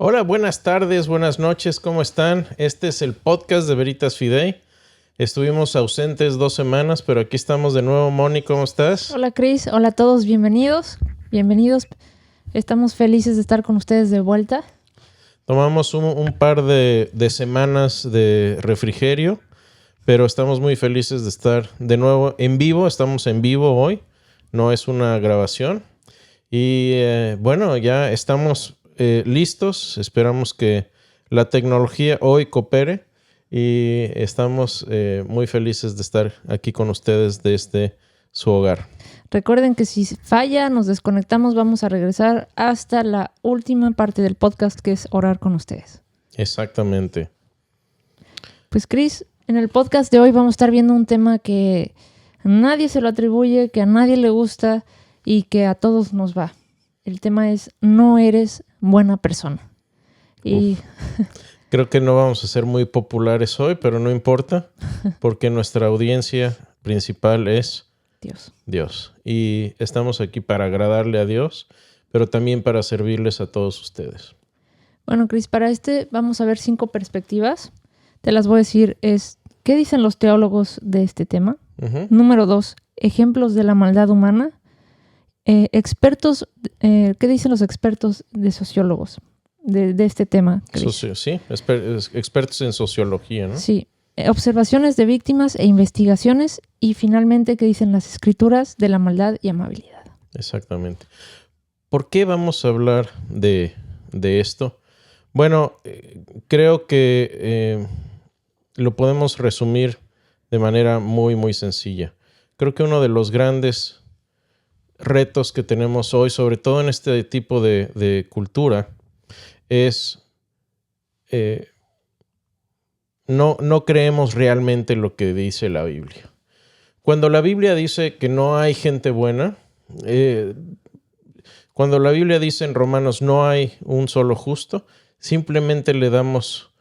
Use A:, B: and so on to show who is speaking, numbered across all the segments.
A: Hola, buenas tardes, buenas noches, ¿cómo están? Este es el podcast de Veritas Fidei. Estuvimos ausentes 2 semanas, pero aquí estamos de nuevo. Moni, ¿cómo estás?
B: Hola Cris, hola a todos, bienvenidos. Estamos felices de estar con ustedes de vuelta.
A: Tomamos un par de semanas de refrigerio, pero estamos muy felices de estar de nuevo en vivo. Estamos en vivo hoy, no es una grabación. Y bueno, ya estamos listos. Esperamos que la tecnología hoy coopere y estamos muy felices de estar aquí con ustedes desde su hogar.
B: Recuerden que si falla, nos desconectamos, vamos a regresar hasta la última parte del podcast, que es orar con ustedes.
A: Exactamente.
B: Pues Cris, en el podcast de hoy vamos a estar viendo un tema que a nadie se lo atribuye, que a nadie le gusta y que a todos nos va. El tema es: no eres buena persona. Y
A: Creo que no vamos a ser muy populares hoy, pero no importa, porque nuestra audiencia principal es Dios. Y estamos aquí para agradarle a Dios, pero también para servirles a todos ustedes.
B: Bueno, Cris, para vamos a ver 5 perspectivas. Te las voy a decir. ¿Qué dicen los teólogos de este tema?
A: Uh-huh.
B: Número 2, ejemplos de la maldad humana. Expertos, ¿qué dicen los expertos de sociólogos de este tema?
A: Sí, expertos en sociología, ¿no?
B: Sí. Observaciones de víctimas e investigaciones. Y finalmente, ¿qué dicen las escrituras de la maldad y amabilidad?
A: Exactamente. ¿Por qué vamos a hablar de esto? Bueno, creo que lo podemos resumir de manera muy, muy sencilla. Creo que uno de los grandes retos que tenemos hoy, sobre todo en este tipo de cultura, es no creemos realmente lo que dice la Biblia. Cuando la Biblia dice que no hay gente buena, cuando la Biblia dice en Romanos no hay un solo justo, simplemente le damos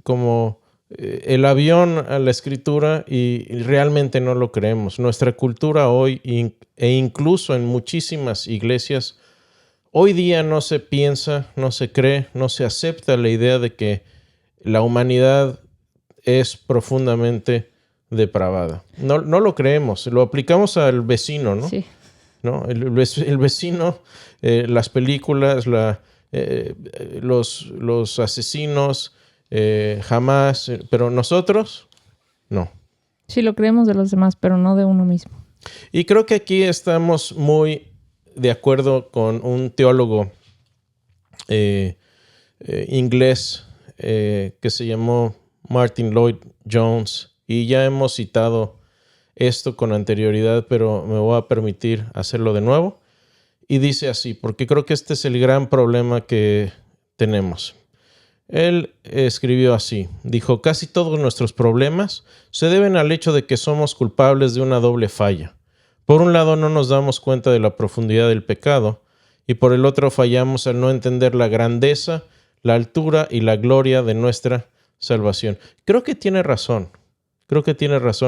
A: como el avión a la escritura y realmente no lo creemos. Nuestra cultura hoy e incluso en muchísimas iglesias, hoy día no se piensa, no se cree, no se acepta la idea de que la humanidad es profundamente depravada. No lo creemos, lo aplicamos al vecino, ¿no?
B: Sí.
A: ¿No? El vecino, las películas, los asesinos, jamás, pero nosotros, no.
B: Sí, lo creemos de los demás, pero no de uno mismo.
A: Y creo que aquí estamos muy de acuerdo con un teólogo inglés que se llamó Martin Lloyd-Jones, y ya hemos citado esto con anterioridad, pero me voy a permitir hacerlo de nuevo. Y dice así, porque creo que este es el gran problema que tenemos. Él escribió así, dijo: casi todos nuestros problemas se deben al hecho de que somos culpables de una doble falla. Por un lado, no nos damos cuenta de la profundidad del pecado, y por el otro fallamos al no entender la grandeza, la altura y la gloria de nuestra salvación. Creo que tiene razón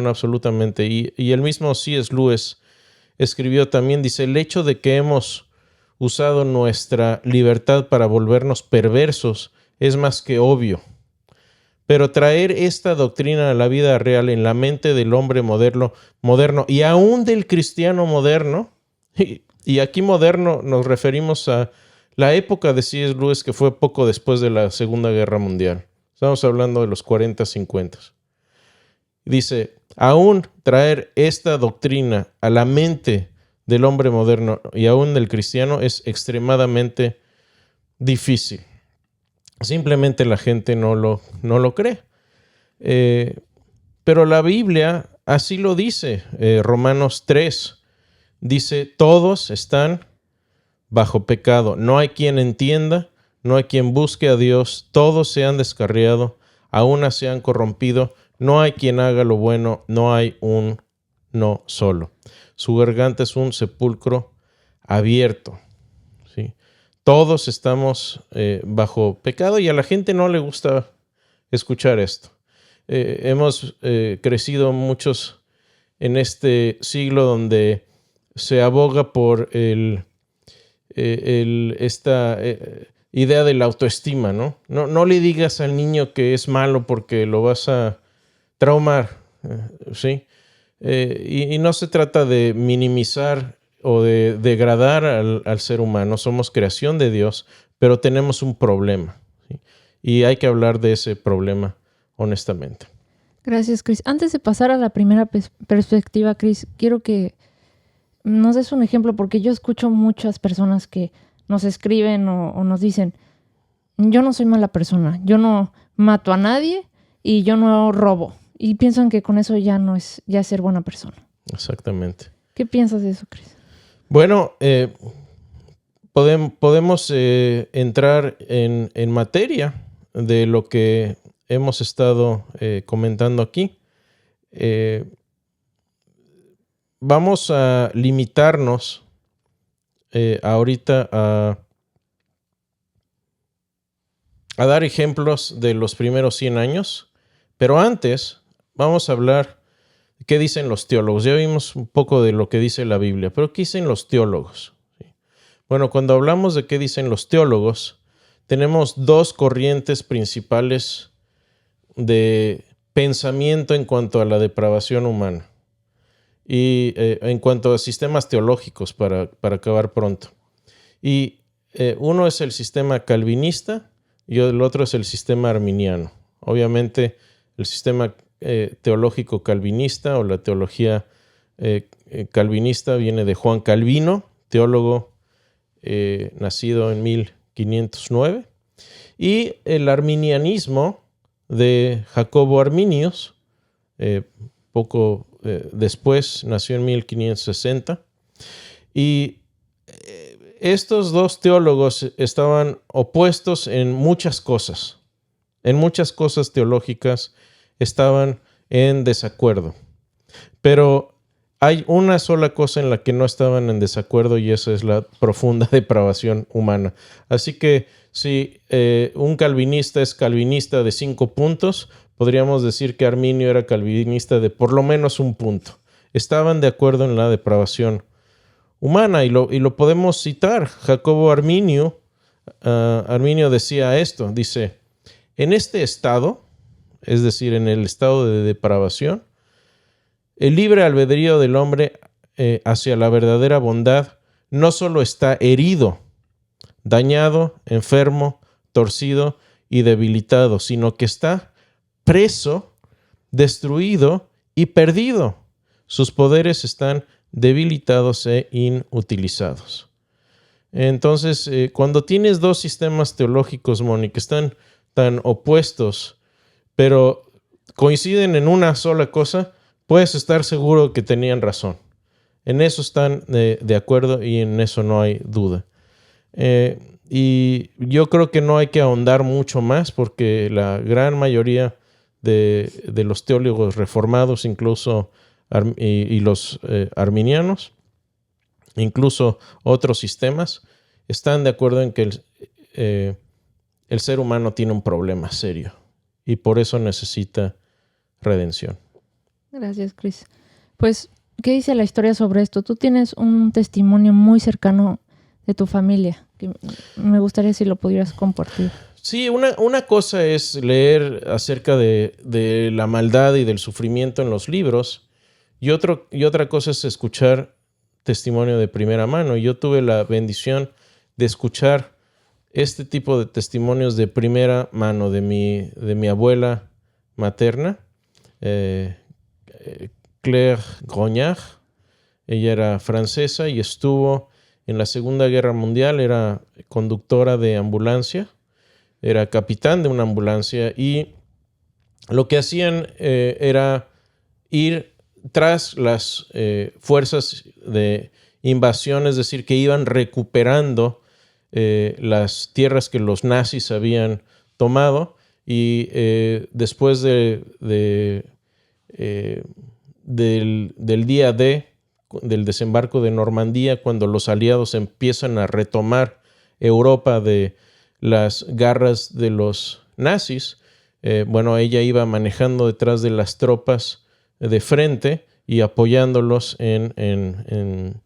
A: absolutamente. Y el mismo C.S. Lewis escribió también, dice: el hecho de que hemos usado nuestra libertad para volvernos perversos es más que obvio. Pero traer esta doctrina a la vida real en la mente del hombre moderno y aún del cristiano moderno, y aquí moderno nos referimos a la época de C.S. Lewis, que fue poco después de la Segunda Guerra Mundial. Estamos hablando de los 40, 50. Dice: aún traer esta doctrina a la mente del hombre moderno y aún del cristiano es extremadamente difícil. Simplemente la gente no lo cree. Pero la Biblia así lo dice. Romanos 3 dice: todos están bajo pecado. No hay quien entienda, no hay quien busque a Dios. Todos se han descarriado, aún se han corrompido. No hay quien haga lo bueno, no hay un no solo. Su garganta es un sepulcro abierto. ¿Sí? Todos estamos bajo pecado y a la gente no le gusta escuchar esto. Hemos crecido muchos en este siglo donde se aboga por idea de la autoestima, ¿no? No le digas al niño que es malo porque lo vas a traumar, ¿sí? Y no se trata de minimizar o de degradar al ser humano. Somos creación de Dios, pero tenemos un problema, ¿sí? Y hay que hablar de ese problema honestamente.
B: Gracias, Cris. Antes de pasar a la primera perspectiva, Cris, quiero que nos des un ejemplo, porque yo escucho muchas personas que nos escriben o nos dicen, yo no soy mala persona, yo no mato a nadie y yo no robo. Y piensan que con eso ya no es ya ser buena persona.
A: Exactamente.
B: ¿Qué piensas de eso, Cris?
A: Bueno, podemos entrar en materia de lo que hemos estado comentando aquí. Vamos a limitarnos ahorita a dar ejemplos de los primeros 100 años, pero antes vamos a hablar de qué dicen los teólogos. Ya vimos un poco de lo que dice la Biblia, pero ¿qué dicen los teólogos? Bueno, cuando hablamos de qué dicen los teólogos, tenemos dos corrientes principales de pensamiento en cuanto a la depravación humana y en cuanto a sistemas teológicos, para acabar pronto. Y uno es el sistema calvinista y el otro es el sistema arminiano. Obviamente el sistema teológico calvinista o la teología calvinista viene de Juan Calvino, teólogo nacido en 1509, y el arminianismo de Jacobo Arminius, poco después, nació en 1560, y estos dos teólogos estaban opuestos en muchas cosas teológicas, estaban en desacuerdo, pero hay una sola cosa en la que no estaban en desacuerdo, y esa es la profunda depravación humana. Así que si un calvinista es calvinista de 5 puntos, podríamos decir que Arminio era calvinista de por lo menos 1 punto. Estaban de acuerdo en la depravación humana, y lo podemos citar. Jacobo Arminio decía esto, dice: en este estado, es decir, en el estado de depravación, el libre albedrío del hombre hacia la verdadera bondad no solo está herido, dañado, enfermo, torcido y debilitado, sino que está preso, destruido y perdido. Sus poderes están debilitados e inutilizados. Entonces, cuando tienes dos sistemas teológicos, Moni, que están tan opuestos, pero coinciden en una sola cosa, puedes estar seguro que tenían razón. En eso están de acuerdo y en eso no hay duda. Y yo creo que no hay que ahondar mucho más, porque la gran mayoría de los teólogos reformados, incluso y los arminianos, incluso otros sistemas, están de acuerdo en que el ser humano tiene un problema serio y por eso necesita redención.
B: Gracias, Cris. Pues, ¿qué dice la historia sobre esto? Tú tienes un testimonio muy cercano de tu familia, que me gustaría si lo pudieras compartir.
A: Sí, una cosa es leer acerca de la maldad y del sufrimiento en los libros, y otra cosa es escuchar testimonio de primera mano. Yo tuve la bendición de escuchar este tipo de testimonios de primera mano de mi abuela materna, Claire Grognard. Ella era francesa y estuvo en la Segunda Guerra Mundial, era conductora de ambulancia, era capitán de una ambulancia, y lo que hacían era ir tras las fuerzas de invasión, es decir, que iban recuperando las tierras que los nazis habían tomado, y después del día D, del desembarco de Normandía, cuando los aliados empiezan a retomar Europa de las garras de los nazis, ella iba manejando detrás de las tropas de frente y apoyándolos en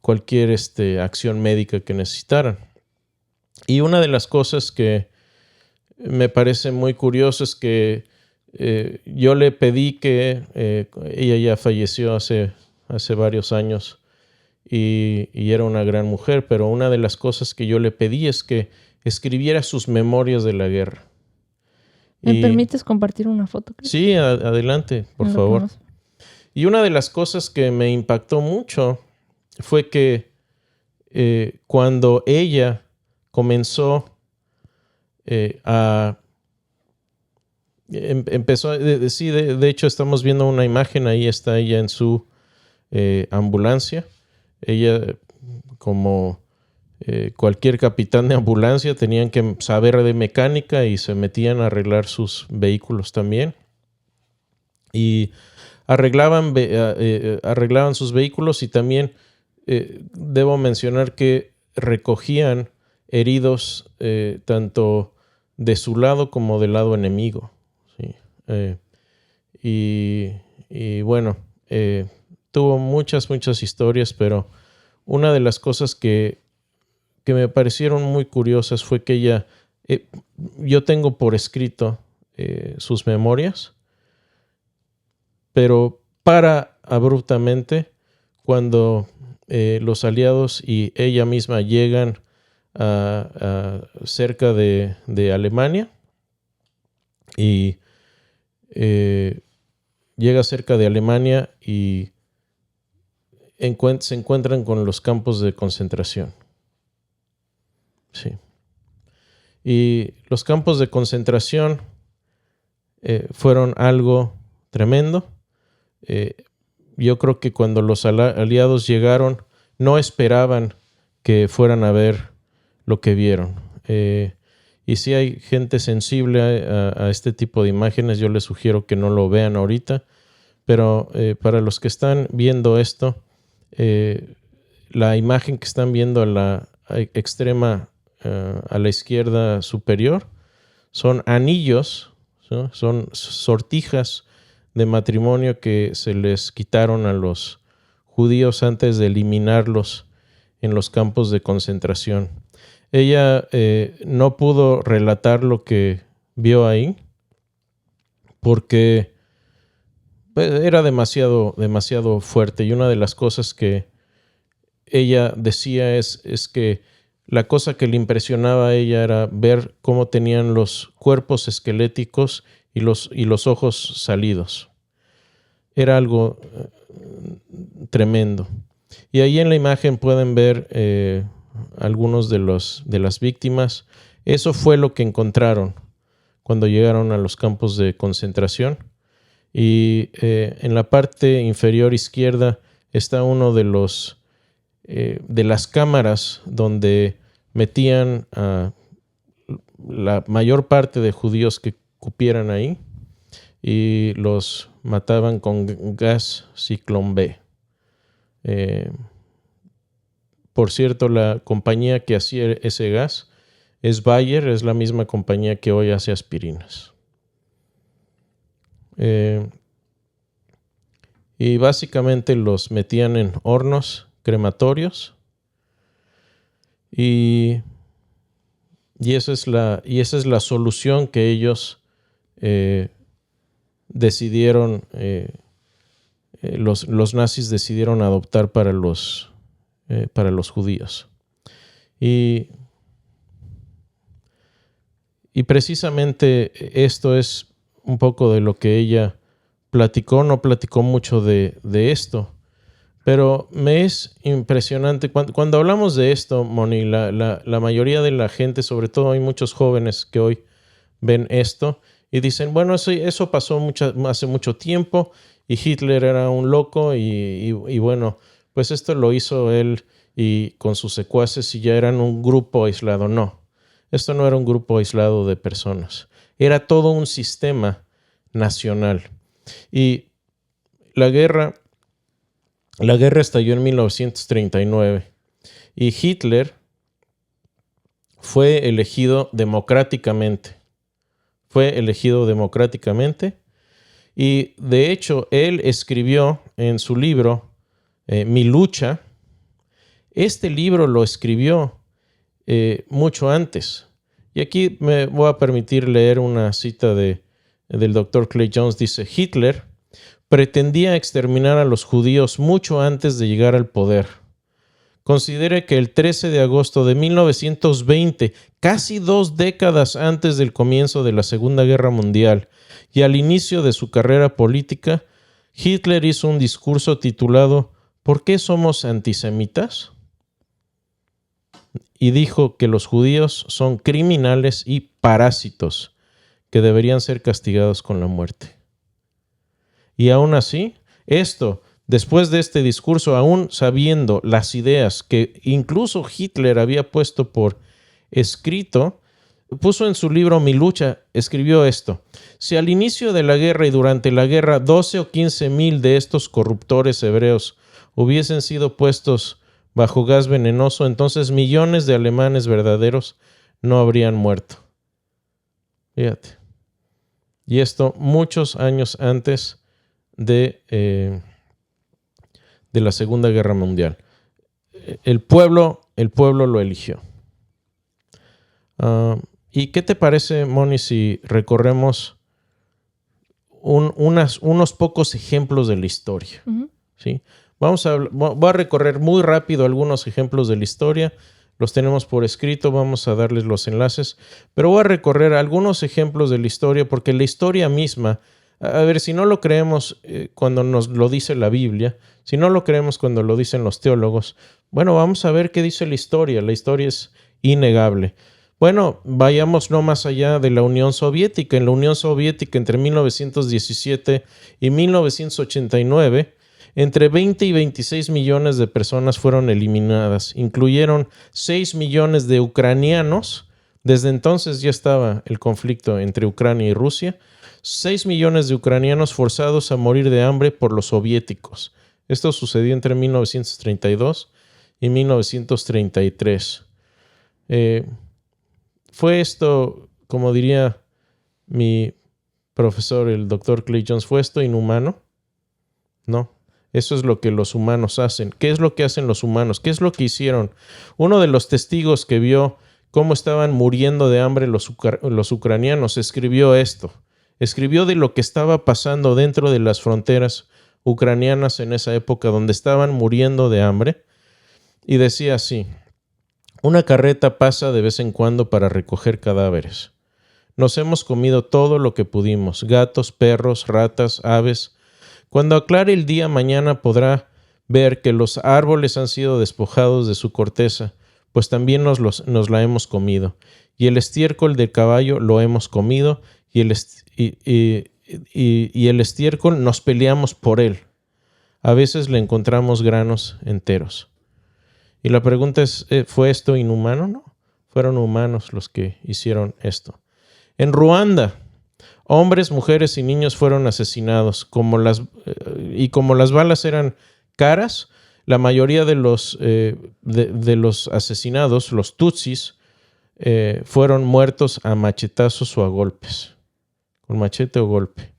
A: cualquier acción médica que necesitaran. Y una de las cosas que me parece muy curioso es que yo le pedí que ella ya falleció hace varios años y era una gran mujer, pero una de las cosas que yo le pedí es que escribiera sus memorias de la guerra.
B: ¿Me permites compartir una foto, Chris?
A: Sí, adelante, por favor. Y una de las cosas que me impactó mucho fue que cuando ella comenzó empezó, sí, de hecho estamos viendo una imagen, ahí está ella en su ambulancia. Ella, como cualquier capitán de ambulancia, tenían que saber de mecánica y se metían a arreglar sus vehículos también. Y arreglaban sus vehículos y también debo mencionar que recogían heridos tanto de su lado como del lado enemigo. ¿Sí? Y bueno, tuvo muchas historias, pero una de las cosas que me parecieron muy curiosas fue que ella, yo tengo por escrito sus memorias, pero para abruptamente cuando los aliados y ella misma llegan cerca de Alemania y llega cerca de Alemania y se encuentran con los campos de concentración. Sí. Y los campos de concentración fueron algo tremendo. Yo creo que cuando los aliados llegaron no esperaban que fueran a ver lo que vieron. Y si hay gente sensible a este tipo de imágenes, yo les sugiero que no lo vean ahorita. Pero para los que están viendo esto, la imagen que están viendo a la extrema, a la izquierda superior, son anillos, ¿no? Son sortijas de matrimonio que se les quitaron a los judíos antes de eliminarlos en los campos de concentración. Ella no pudo relatar lo que vio ahí porque era demasiado fuerte, y una de las cosas que ella decía es que la cosa que le impresionaba a ella era ver cómo tenían los cuerpos esqueléticos y los ojos salidos. Era algo tremendo. Y ahí en la imagen pueden ver algunos de las víctimas. Eso fue lo que encontraron cuando llegaron a los campos de concentración. Y en la parte inferior izquierda está uno de las cámaras donde metían a la mayor parte de judíos que cupieran ahí y los mataban con gas Ciclón B. Por cierto, la compañía que hacía ese gas es Bayer, es la misma compañía que hoy hace aspirinas. Y básicamente los metían en hornos crematorios y esa es la solución que ellos decidieron, los nazis decidieron adoptar para los judíos. Y precisamente esto es un poco de lo que ella platicó. No platicó mucho de esto, pero me es impresionante. Cuando hablamos de esto, Moni, la mayoría de la gente, sobre todo hay muchos jóvenes que hoy ven esto y dicen, bueno, eso pasó hace mucho tiempo y Hitler era un loco y bueno, pues esto lo hizo él y con sus secuaces y ya eran un grupo aislado. No, esto no era un grupo aislado de personas, era todo un sistema nacional. Y la guerra estalló en 1939 y Hitler fue elegido democráticamente. Y de hecho él escribió en su libro Mi lucha. Este libro lo escribió mucho antes. Y aquí me voy a permitir leer una cita del Dr. Clay Jones. Dice: Hitler pretendía exterminar a los judíos mucho antes de llegar al poder. Considere que el 13 de agosto de 1920, casi 2 décadas antes del comienzo de la Segunda Guerra Mundial y al inicio de su carrera política, Hitler hizo un discurso titulado ¿Por qué somos antisemitas? Y dijo que los judíos son criminales y parásitos que deberían ser castigados con la muerte. Y aún así, después de este discurso, aún sabiendo las ideas que incluso Hitler había puesto por escrito, puso en su libro Mi lucha, escribió esto: si al inicio de la guerra y durante la guerra 12 o 15 mil de estos corruptores hebreos hubiesen sido puestos bajo gas venenoso, entonces millones de alemanes verdaderos no habrían muerto. Fíjate. Y esto muchos años antes de la Segunda Guerra Mundial. El pueblo lo eligió. ¿Y qué te parece, Moni, si recorremos unos pocos ejemplos de la historia? Uh-huh. ¿Sí? Voy a recorrer muy rápido algunos ejemplos de la historia. Los tenemos por escrito, vamos a darles los enlaces. Pero voy a recorrer algunos ejemplos de la historia porque la historia misma, a ver, si no lo creemos cuando nos lo dice la Biblia, si no lo creemos cuando lo dicen los teólogos, bueno, vamos a ver qué dice la historia. La historia es innegable. Bueno, vayamos no más allá de la Unión Soviética. En la Unión Soviética, entre 1917 y 1989, entre 20 y 26 millones de personas fueron eliminadas. Incluyeron 6 millones de ucranianos. Desde entonces ya estaba el conflicto entre Ucrania y Rusia. 6 millones de ucranianos forzados a morir de hambre por los soviéticos. Esto sucedió entre 1932 y 1933. ¿Fue esto, como diría mi profesor, el Dr. Clay Jones, fue esto inhumano? No. Eso es lo que los humanos hacen. ¿Qué es lo que hacen los humanos? ¿Qué es lo que hicieron? Uno de los testigos que vio cómo estaban muriendo de hambre los ucranianos escribió esto. Escribió de lo que estaba pasando dentro de las fronteras ucranianas en esa época, donde estaban muriendo de hambre. Y decía así: una carreta pasa de vez en cuando para recoger cadáveres. Nos hemos comido todo lo que pudimos: gatos, perros, ratas, aves. Cuando aclare el día mañana podrá ver que los árboles han sido despojados de su corteza, pues también nos la hemos comido. Y el estiércol del caballo lo hemos comido, y el estiércol nos peleamos por él. A veces le encontramos granos enteros. Y la pregunta es, ¿fue esto inhumano? No, fueron humanos los que hicieron esto. En Ruanda, hombres, mujeres y niños fueron asesinados. Como las balas eran caras, la mayoría de los asesinados, los tutsis, fueron muertos a machetazos o a golpes, con machete o golpe.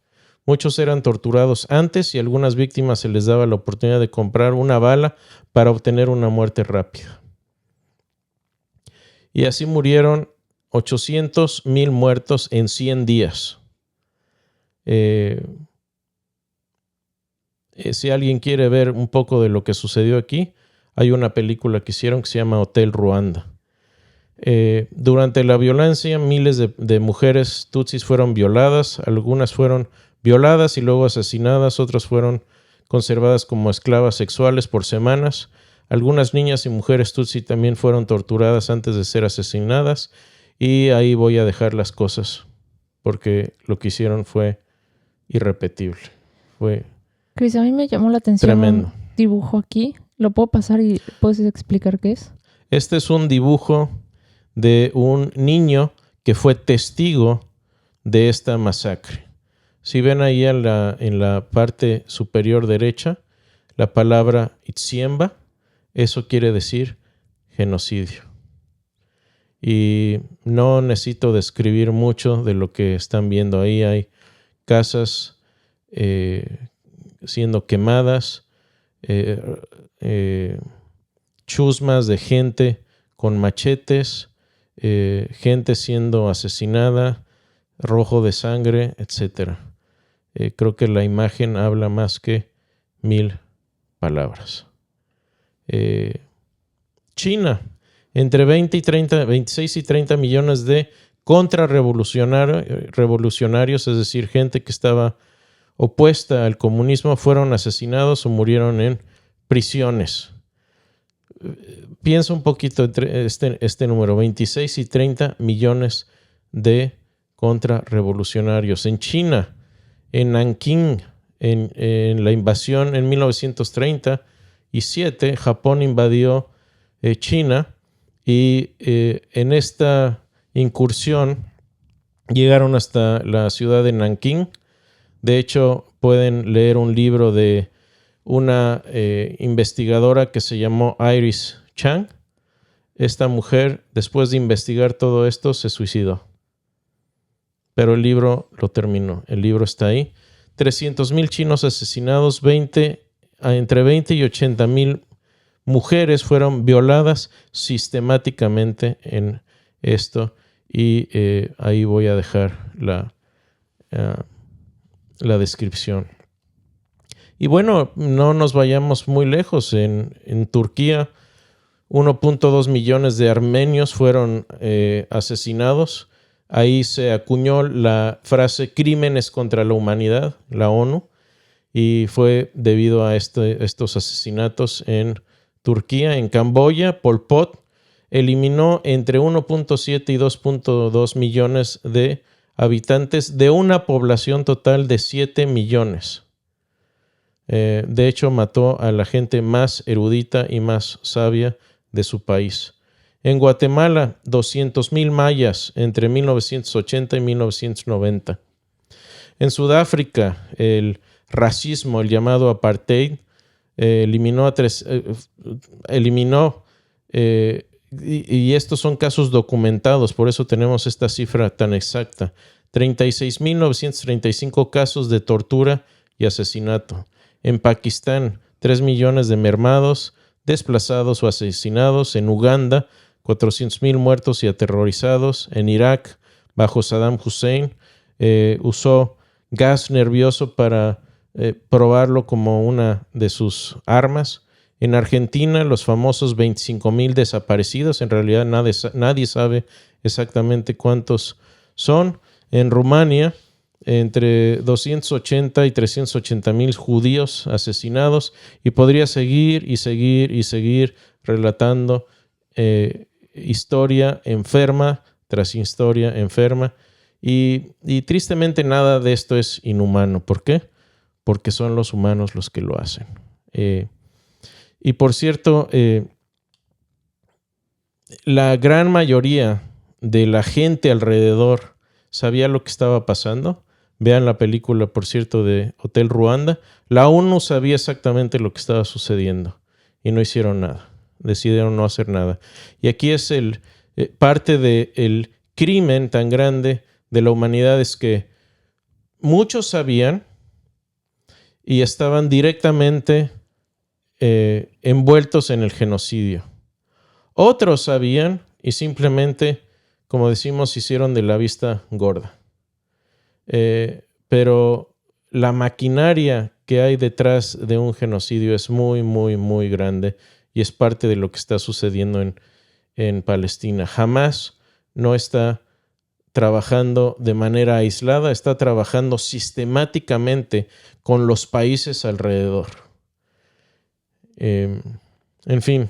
A: Muchos eran torturados antes y a algunas víctimas se les daba la oportunidad de comprar una bala para obtener una muerte rápida. Y así murieron 800,000 muertos en 100 días. Si alguien quiere ver un poco de lo que sucedió aquí, hay una película que hicieron que se llama Hotel Ruanda. Durante la violencia, miles de mujeres tutsis fueron violadas. Algunas fueron violadas y luego asesinadas. Otras fueron conservadas como esclavas sexuales por semanas. Algunas niñas y mujeres tutsi también fueron torturadas antes de ser asesinadas. Y ahí voy a dejar las cosas, porque lo que hicieron fue irrepetible. Fue
B: Chris, a mí me llamó la atención tremendo. Un dibujo aquí. ¿Lo puedo pasar y puedes explicar qué es?
A: Este es un dibujo de un niño que fue testigo de esta masacre. Si ven ahí en la parte superior derecha, la palabra Itsiemba, eso quiere decir genocidio. Y no necesito describir mucho de lo que están viendo ahí. Hay casas siendo quemadas, chusmas de gente con machetes, gente siendo asesinada, rojo de sangre, etc. Creo que la imagen habla más que 1000 palabras. China, entre 26 y 30 millones de contrarrevolucionarios, es decir, gente que estaba opuesta al comunismo, fueron asesinados o murieron en prisiones. Piensa un poquito entre este número, 26 y 30 millones de contrarrevolucionarios. En China, en Nankín, en la invasión en 1937, Japón invadió China y en esta incursión llegaron hasta la ciudad de Nankín. De hecho, pueden leer un libro de una investigadora que se llamó Iris Chang. Esta mujer, después de investigar todo esto, se suicidó. Pero el libro lo terminó. El libro está ahí. 300,000 chinos asesinados, entre 20 y 80,000 mujeres fueron violadas sistemáticamente en esto. Y ahí voy a dejar la descripción. Y bueno, no nos vayamos muy lejos. En Turquía, 1.2 millones de armenios fueron asesinados. Ahí se acuñó la frase crímenes contra la humanidad, la ONU, y fue debido a estos asesinatos en Turquía. En Camboya, Pol Pot eliminó entre 1.7 y 2.2 millones de habitantes de una población total de 7 millones. De hecho, mató a la gente más erudita y más sabia de su país. En Guatemala, 200,000 mayas entre 1980 y 1990. En Sudáfrica, el racismo, el llamado apartheid, y estos son casos documentados, por eso tenemos esta cifra tan exacta. 36,935 casos de tortura y asesinato. En Pakistán, 3 millones de mermados, desplazados o asesinados. En Uganda, 400,000 muertos y aterrorizados. En Irak, bajo Saddam Hussein, usó gas nervioso para probarlo como una de sus armas. En Argentina, los famosos 25,000 desaparecidos. En realidad nadie sabe exactamente cuántos son. En Rumania, entre 280 y 380,000 judíos asesinados. Y podría seguir y seguir y seguir relatando historia enferma tras historia enferma. Y tristemente nada de esto es inhumano. ¿Por qué? Porque son los humanos los que lo hacen. Y por cierto, la gran mayoría de la gente alrededor sabía lo que estaba pasando. Vean la película, por cierto, de Hotel Ruanda. La ONU sabía exactamente lo que estaba sucediendo y no hicieron nada. Decidieron no hacer nada. Y aquí es parte del crimen tan grande de la humanidad, es que muchos sabían y estaban directamente envueltos en el genocidio. Otros sabían y simplemente, como decimos, hicieron de la vista gorda. Pero la maquinaria que hay detrás de un genocidio es muy, muy, muy grande y es parte de lo que está sucediendo en Palestina. Hamas no está trabajando de manera aislada, está trabajando sistemáticamente con los países alrededor. En fin,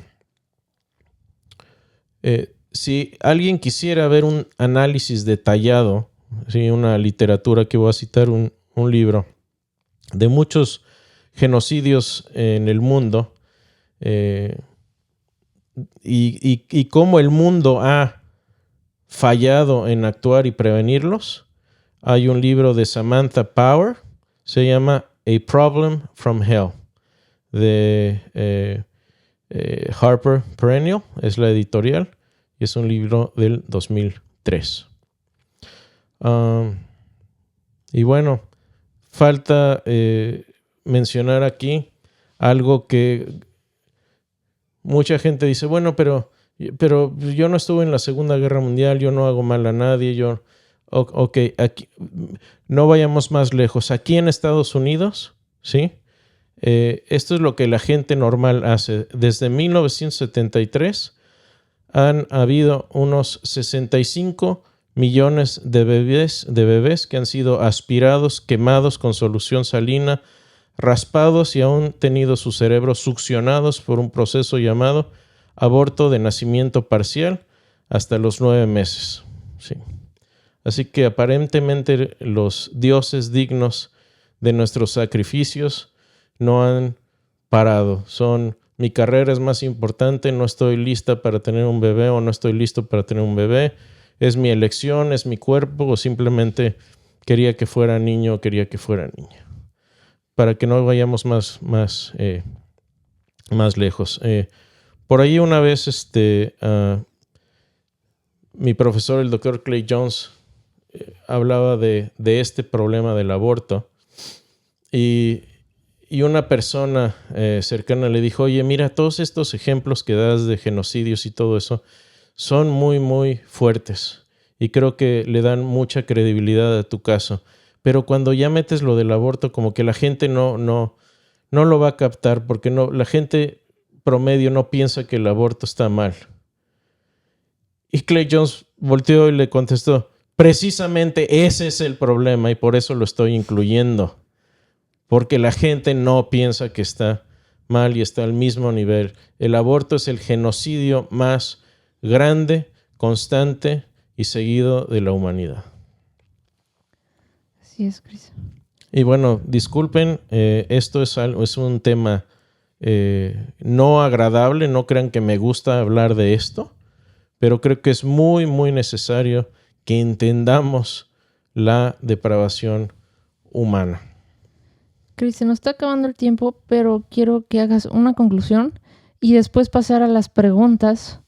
A: si alguien quisiera ver un análisis detallado, ¿sí? Una literatura, que voy a citar un libro de muchos genocidios en el mundo, y cómo el mundo ha fallado en actuar y prevenirlos. Hay un libro de Samantha Power, se llama A Problem from Hell, de Harper Perennial, es la editorial, y es un libro del 2003. Y bueno, falta mencionar aquí algo que mucha gente dice, bueno, pero Pero yo no estuve en la Segunda Guerra Mundial, yo no hago mal a nadie, Ok, aquí, no vayamos más lejos. Aquí en Estados Unidos, ¿sí? Esto es lo que la gente normal hace. Desde 1973 han habido unos 65 millones de bebés que han sido aspirados, quemados con solución salina, raspados y aún tenido sus cerebros succionados por un proceso llamado aborto de nacimiento parcial hasta los 9 meses. Sí. Así que aparentemente los dioses dignos de nuestros sacrificios no han parado. Mi carrera es más importante, no estoy lista para tener un bebé o no estoy listo para tener un bebé. Es mi elección, es mi cuerpo, o simplemente quería que fuera niño o quería que fuera niña. Para que no vayamos más lejos. Por ahí una vez mi profesor, el doctor Clay Jones, hablaba de este problema del aborto y una persona cercana le dijo, oye, mira, todos estos ejemplos que das de genocidios y todo eso son muy, muy fuertes y creo que le dan mucha credibilidad a tu caso. Pero cuando ya metes lo del aborto, como que la gente no lo va a captar porque la gente promedio no piensa que el aborto está mal. Y Clay Jones volteó y le contestó, precisamente ese es el problema y por eso lo estoy incluyendo. Porque la gente no piensa que está mal y está al mismo nivel. El aborto es el genocidio más grande, constante y seguido de la humanidad.
B: Así es, Chris.
A: Y bueno, disculpen, esto es un tema no agradable, no crean que me gusta hablar de esto, pero creo que es muy, muy necesario que entendamos la depravación humana.
B: Chris, se nos está acabando el tiempo, pero quiero que hagas una conclusión y después pasar a las preguntas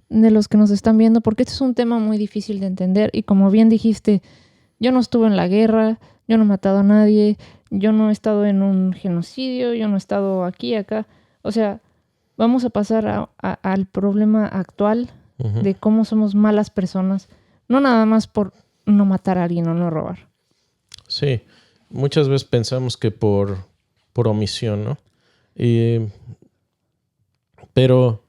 B: de los que nos están viendo, porque este es un tema muy difícil de entender y como bien dijiste, yo no estuve en la guerra, yo no he matado a nadie, yo no he estado en un genocidio, yo no he estado aquí, acá. O sea, vamos a pasar al problema actual de cómo somos malas personas, no nada más por no matar a alguien o no robar.
A: Sí, muchas veces pensamos que por omisión, ¿no? Pero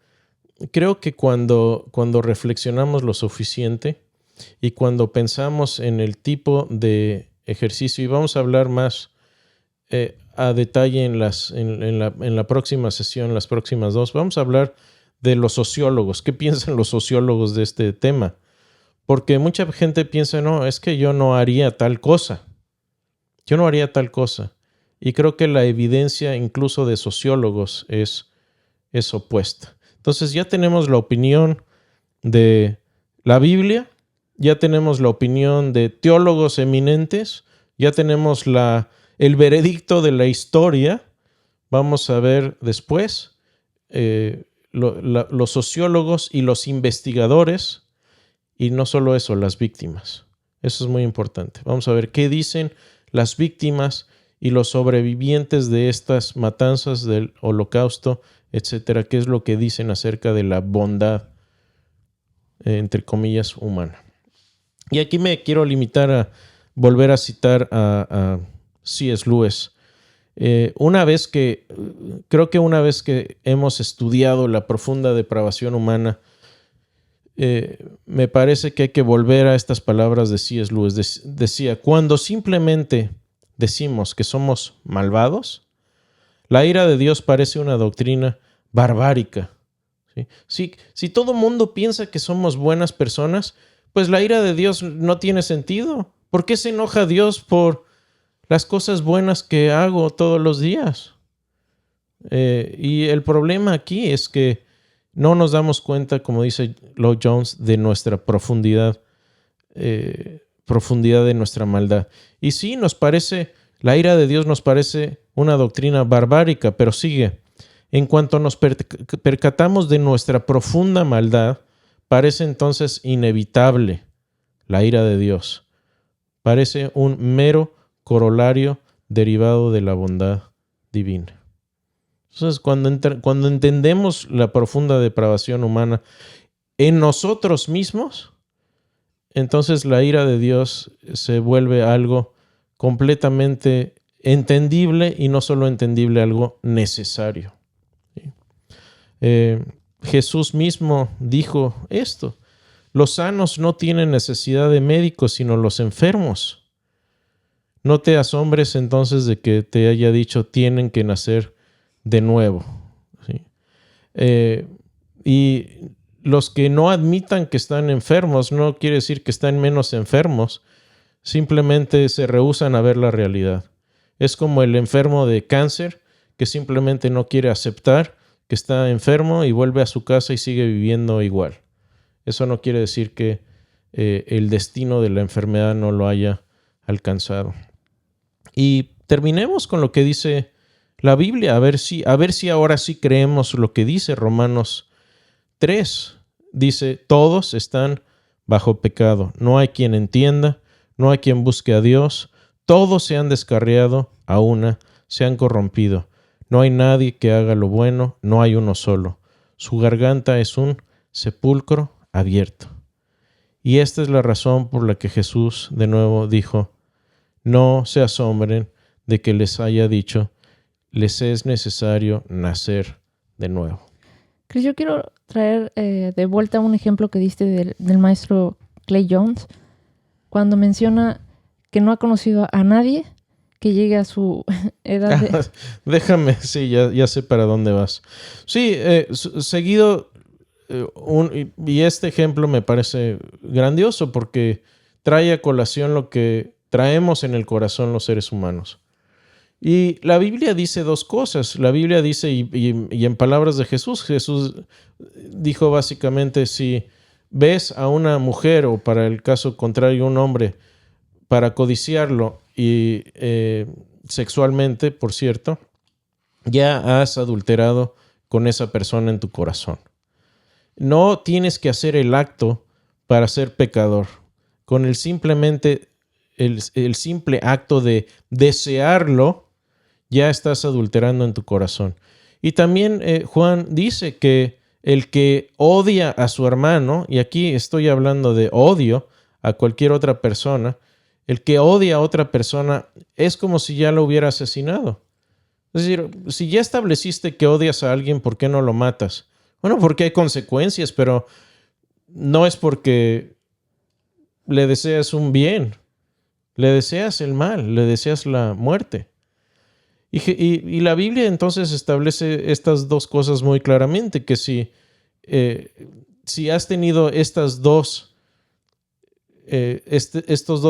A: creo que cuando reflexionamos lo suficiente y cuando pensamos en el tipo de ejercicio, y vamos a hablar más a detalle en la próxima sesión, las próximas dos, vamos a hablar de los sociólogos. ¿Qué piensan los sociólogos de este tema? Porque mucha gente piensa, no, es que yo no haría tal cosa. Yo no haría tal cosa. Y creo que la evidencia incluso de sociólogos es opuesta. Entonces ya tenemos la opinión de la Biblia, ya tenemos la opinión de teólogos eminentes, ya tenemos el veredicto de la historia. Vamos a ver después los sociólogos y los investigadores, y no solo eso, las víctimas. Eso es muy importante. Vamos a ver qué dicen las víctimas y los sobrevivientes de estas matanzas del Holocausto, etcétera, qué es lo que dicen acerca de la bondad, entre comillas, humana. Y aquí me quiero limitar a volver a citar a C.S. Lewis. Creo que una vez que hemos estudiado la profunda depravación humana, me parece que hay que volver a estas palabras de C.S. Lewis. Decía, cuando simplemente decimos que somos malvados, la ira de Dios parece una doctrina barbárica. ¿Sí? Si todo mundo piensa que somos buenas personas, pues la ira de Dios no tiene sentido. ¿Por qué se enoja Dios por las cosas buenas que hago todos los días? Y el problema aquí es que no nos damos cuenta, como dice Lloyd Jones, de nuestra profundidad de nuestra maldad. Y sí, la ira de Dios nos parece una doctrina barbárica, pero sigue. En cuanto nos percatamos de nuestra profunda maldad, parece entonces inevitable la ira de Dios. Parece un mero corolario derivado de la bondad divina. Entonces, cuando entendemos la profunda depravación humana en nosotros mismos, entonces la ira de Dios se vuelve algo completamente entendible, y no solo entendible, algo necesario. Jesús mismo dijo esto: los sanos no tienen necesidad de médicos, sino los enfermos. No te asombres entonces de que te haya dicho tienen que nacer de nuevo. ¿Sí? Y los que no admitan que están enfermos no quiere decir que están menos enfermos, simplemente se rehúsan a ver la realidad. Es como el enfermo de cáncer que simplemente no quiere aceptar que está enfermo y vuelve a su casa y sigue viviendo igual. Eso no quiere decir que el destino de la enfermedad no lo haya alcanzado. Y terminemos con lo que dice la Biblia, a ver si ahora sí creemos lo que dice Romanos 3. Dice: todos están bajo pecado, no hay quien entienda, no hay quien busque a Dios, todos se han descarriado, a una se han corrompido. No hay nadie que haga lo bueno, no hay uno solo. Su garganta es un sepulcro abierto. Y esta es la razón por la que Jesús de nuevo dijo: no se asombren de que les haya dicho, les es necesario nacer de nuevo.
B: Chris, yo quiero traer de vuelta un ejemplo que diste del maestro Clay Jones, cuando menciona que no ha conocido a nadie que llegue a su edad de...
A: Déjame, sí, ya sé para dónde vas. Sí, seguido, y este ejemplo me parece grandioso porque trae a colación lo que traemos en el corazón los seres humanos. Y la Biblia dice dos cosas. La Biblia dice, y en palabras de Jesús dijo básicamente: si ves a una mujer, o para el caso contrario un hombre, para codiciarlo y sexualmente, por cierto, ya has adulterado con esa persona en tu corazón. No tienes que hacer el acto para ser pecador. Con el simple acto de desearlo, ya estás adulterando en tu corazón. Y también Juan dice que el que odia a su hermano, y aquí estoy hablando de odio a cualquier otra persona, el que odia a otra persona es como si ya lo hubiera asesinado. Es decir, si ya estableciste que odias a alguien, ¿por qué no lo matas? Bueno, porque hay consecuencias, pero no es porque le deseas un bien. Le deseas el mal, le deseas la muerte. Y la Biblia entonces establece estas dos cosas muy claramente, que si has tenido estos dos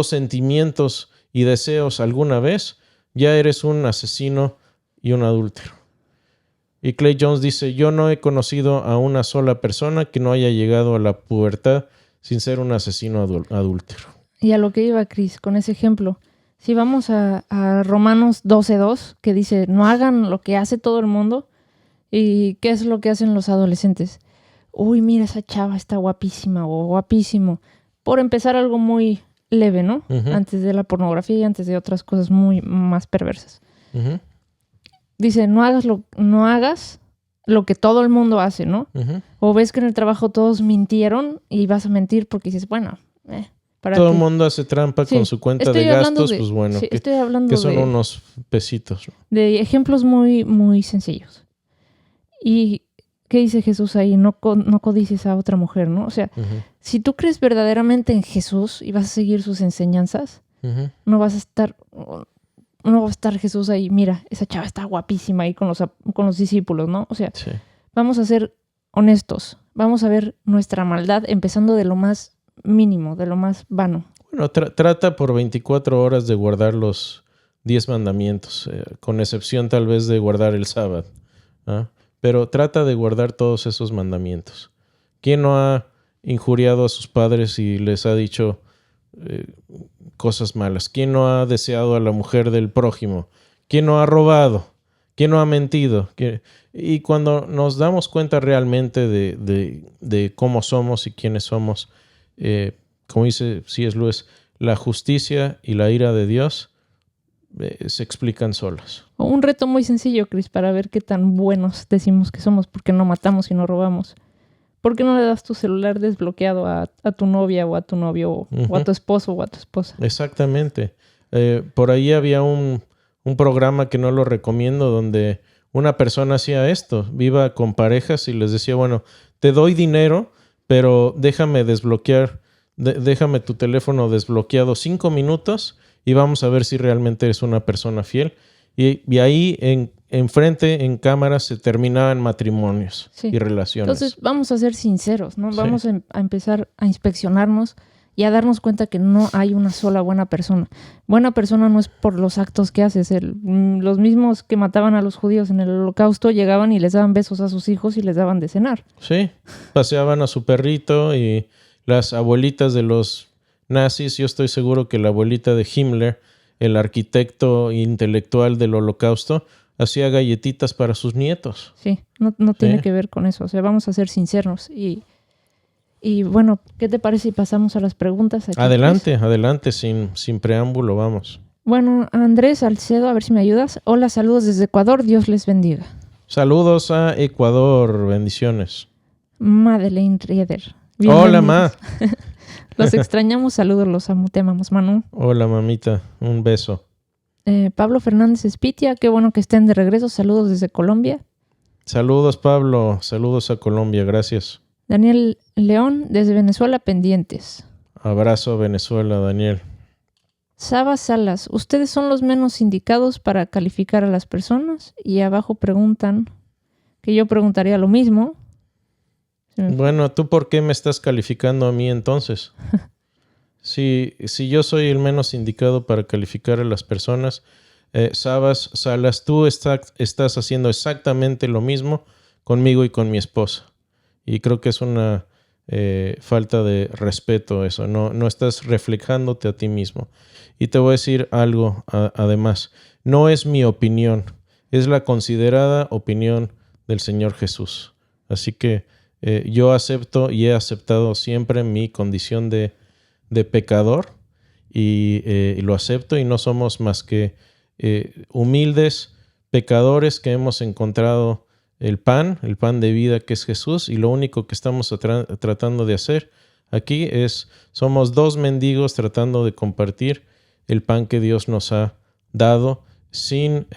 A: sentimientos y deseos alguna vez, ya eres un asesino y un adúltero. Y Clay Jones dice: yo no he conocido a una sola persona que no haya llegado a la pubertad sin ser un asesino adúltero.
B: Y a lo que iba, Chris, con ese ejemplo, si vamos a Romanos 12:2, que dice: no hagan lo que hace todo el mundo. ¿Y qué es lo que hacen los adolescentes? Uy, mira, esa chava está guapísima o guapísimo. Por empezar, algo muy leve, ¿no?
A: Uh-huh.
B: Antes de la pornografía y antes de otras cosas muy más perversas.
A: Uh-huh.
B: Dice: no hagas lo que todo el mundo hace, ¿no?
A: Uh-huh.
B: O ves que en el trabajo todos mintieron y vas a mentir porque dices, bueno,
A: todo el mundo hace trampa con su cuenta de gastos, pues bueno,
B: sí, estoy hablando
A: que son unos pesitos.
B: De ejemplos muy, muy sencillos. ¿Y qué dice Jesús ahí? No codicies a otra mujer, ¿no? O sea,
A: Uh-huh.
B: si tú crees verdaderamente en Jesús y vas a seguir sus enseñanzas,
A: Uh-huh.
B: no va a estar Jesús ahí, mira, esa chava está guapísima ahí con los discípulos, ¿no? O sea,
A: sí.
B: Vamos a ser honestos, vamos a ver nuestra maldad empezando de lo más mínimo, de lo más vano.
A: Bueno, trata por 24 horas de guardar los 10 mandamientos, con excepción tal vez de guardar el sábado, ¿ah? Pero trata de guardar todos esos mandamientos. ¿Quién no ha injuriado a sus padres y les ha dicho cosas malas? ¿Quién no ha deseado a la mujer del prójimo? ¿Quién no ha robado? ¿Quién no ha mentido? Y cuando nos damos cuenta realmente de cómo somos y quiénes somos, como dice C.S. Lewis, la justicia y la ira de Dios se explican solas.
B: Un reto muy sencillo, Cris, para ver qué tan buenos decimos que somos, porque no matamos y no robamos. ¿Por qué no le das tu celular desbloqueado a tu novia o a tu novio o a tu esposo o a tu esposa?
A: Exactamente. Por ahí había un programa que no lo recomiendo donde una persona hacía esto. Iba con parejas y les decía, bueno, te doy dinero, pero déjame déjame tu teléfono desbloqueado 5 minutos y vamos a ver si realmente eres una persona fiel. Y ahí enfrente, en cámara, se terminaban matrimonios y relaciones.
B: Entonces vamos a ser sinceros, ¿no? Vamos a empezar a inspeccionarnos y a darnos cuenta que no hay una sola buena persona. Buena persona no es por los actos que haces. Los mismos que mataban a los judíos en el Holocausto llegaban y les daban besos a sus hijos y les daban de cenar.
A: Sí, paseaban a su perrito y las abuelitas de los nazis, yo estoy seguro que la abuelita de Himmler, el arquitecto intelectual del Holocausto, hacía galletitas para sus nietos.
B: Sí, no tiene que ver con eso. O sea, vamos a ser sinceros. Y bueno, ¿qué te parece si pasamos a las preguntas? Aquí,
A: adelante, sin preámbulo, vamos.
B: Bueno, Andrés Salcedo, a ver si me ayudas. Hola, saludos desde Ecuador, Dios les bendiga.
A: Saludos a Ecuador, bendiciones.
B: Madeleine Rieder.
A: Hola, Ma.
B: Los extrañamos, saludos, los amo, te amamos, Manu.
A: Hola, mamita, un beso.
B: Pablo Fernández Espitia, qué bueno que estén de regreso, saludos desde Colombia.
A: Saludos, Pablo, saludos a Colombia, gracias.
B: Daniel León, desde Venezuela, pendientes.
A: Abrazo a Venezuela, Daniel.
B: Saba Salas, ¿ustedes son los menos indicados para calificar a las personas? Y abajo preguntan, que yo preguntaría lo mismo.
A: Bueno, ¿tú por qué me estás calificando a mí entonces? Si yo soy el menos indicado para calificar a las personas, Salas, tú estás haciendo exactamente lo mismo conmigo y con mi esposa. Y creo que es una falta de respeto eso. No estás reflejándote a ti mismo. Y te voy a decir algo además. No es mi opinión, es la considerada opinión del Señor Jesús. Así que yo acepto y he aceptado siempre mi condición de pecador y lo acepto, y no somos más que humildes pecadores que hemos encontrado el pan de vida que es Jesús, y lo único que estamos tratando de hacer aquí somos dos mendigos tratando de compartir el pan que Dios nos ha dado sin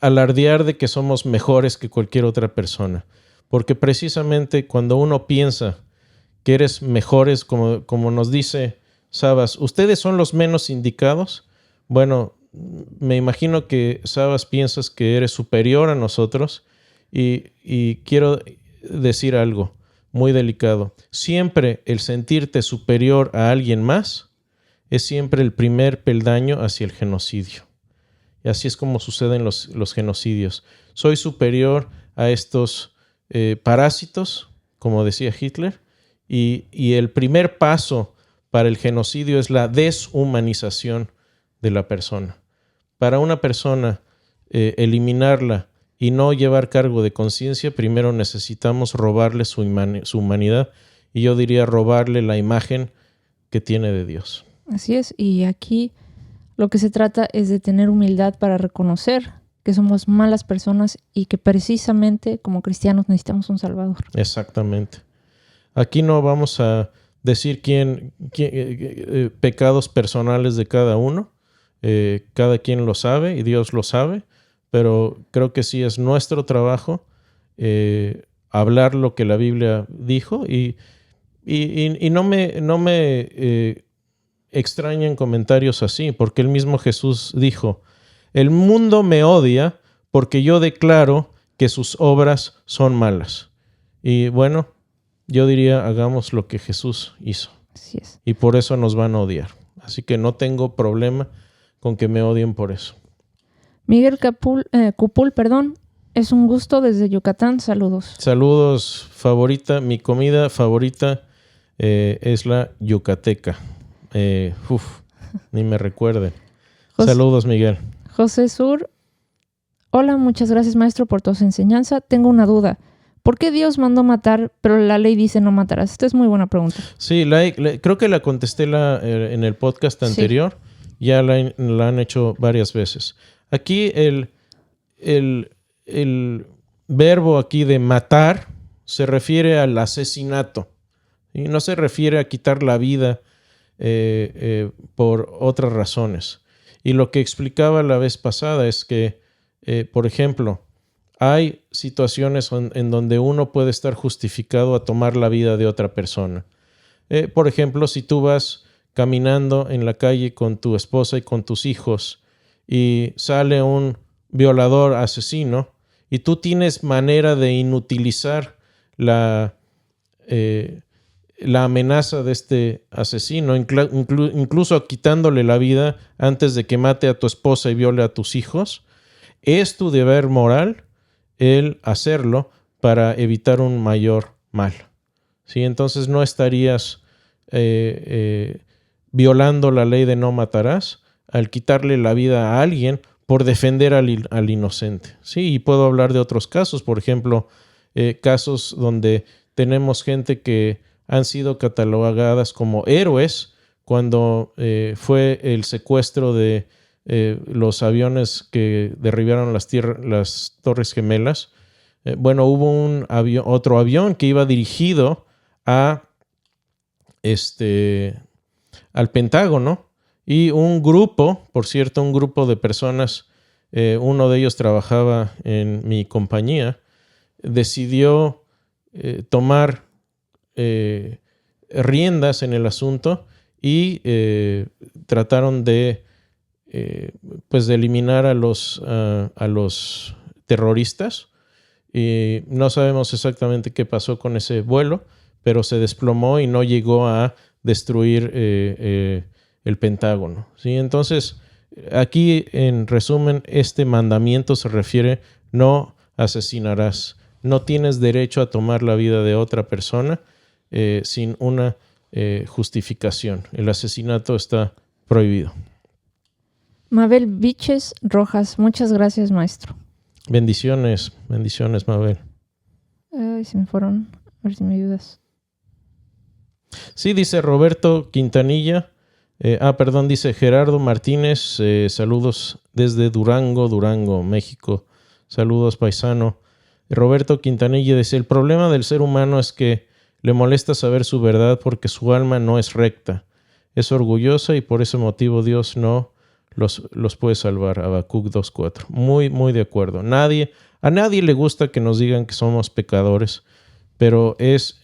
A: alardear de que somos mejores que cualquier otra persona. Porque precisamente cuando uno piensa que eres mejores, como nos dice Sabas, ustedes son los menos indicados. Bueno, me imagino que Sabas piensas que eres superior a nosotros, y quiero decir algo muy delicado. Siempre el sentirte superior a alguien más es siempre el primer peldaño hacia el genocidio. Y así es como suceden los genocidios. Soy superior a estos parásitos, como decía Hitler, y el primer paso para el genocidio es la deshumanización de la persona. Para una persona eliminarla y no llevar cargo de conciencia, primero necesitamos robarle su humanidad, y yo diría robarle la imagen que tiene de Dios.
B: Así es, y aquí lo que se trata es de tener humildad para reconocer que somos malas personas y que precisamente como cristianos necesitamos un Salvador.
A: Exactamente. Aquí no vamos a decir pecados personales de cada uno. Cada quien lo sabe y Dios lo sabe, pero creo que sí es nuestro trabajo hablar lo que la Biblia dijo, y no me extrañan comentarios así, porque el mismo Jesús dijo: el mundo me odia porque yo declaro que sus obras son malas. Y bueno, yo diría, hagamos lo que Jesús hizo.
B: Así es.
A: Y por eso nos van a odiar. Así que no tengo problema con que me odien por eso.
B: Miguel Cupul, es un gusto desde Yucatán, saludos.
A: Saludos, mi comida favorita es la yucateca. Ni me recuerden. Saludos, Miguel.
B: José Sur, hola, muchas gracias maestro por tu enseñanza. Tengo una duda. ¿Por qué Dios mandó matar, pero la ley dice no matarás? Esta es muy buena pregunta.
A: Sí, creo que la contesté en el podcast anterior. Sí. Ya la han hecho varias veces. Aquí el verbo aquí de matar se refiere al asesinato. Y no se refiere a quitar la vida por otras razones. Y lo que explicaba la vez pasada es que, por ejemplo, hay situaciones en donde uno puede estar justificado a tomar la vida de otra persona. Por ejemplo, si tú vas caminando en la calle con tu esposa y con tus hijos y sale un violador asesino y tú tienes manera de inutilizar la amenaza de este asesino, incluso quitándole la vida antes de que mate a tu esposa y viole a tus hijos, es tu deber moral el hacerlo para evitar un mayor mal. ¿Sí? Entonces no estarías violando la ley de no matarás al quitarle la vida a alguien por defender al inocente. ¿Sí? Y puedo hablar de otros casos, por ejemplo, casos donde tenemos gente que han sido catalogadas como héroes cuando fue el secuestro de los aviones que derribaron las Torres Gemelas. Hubo otro avión que iba dirigido al Pentágono y un grupo de personas, uno de ellos trabajaba en mi compañía, decidió tomar riendas en el asunto y trataron de eliminar a los terroristas. Y no sabemos exactamente qué pasó con ese vuelo, pero se desplomó y no llegó a destruir el Pentágono. ¿Sí? Entonces, aquí en resumen, este mandamiento se refiere: no asesinarás. No tienes derecho a tomar la vida de otra persona sin una justificación. El asesinato está prohibido.
B: Mabel Viches Rojas, muchas gracias, maestro.
A: Bendiciones, Mabel.
B: Ay, se me fueron. A ver si me ayudas.
A: Sí, dice Roberto Quintanilla. Dice Gerardo Martínez. Saludos desde Durango, México. Saludos, paisano. Roberto Quintanilla dice: el problema del ser humano es que le molesta saber su verdad porque su alma no es recta. Es orgullosa y por ese motivo Dios no los puede salvar. Habacuc 2:4. Muy, muy de acuerdo. A nadie le gusta que nos digan que somos pecadores, pero es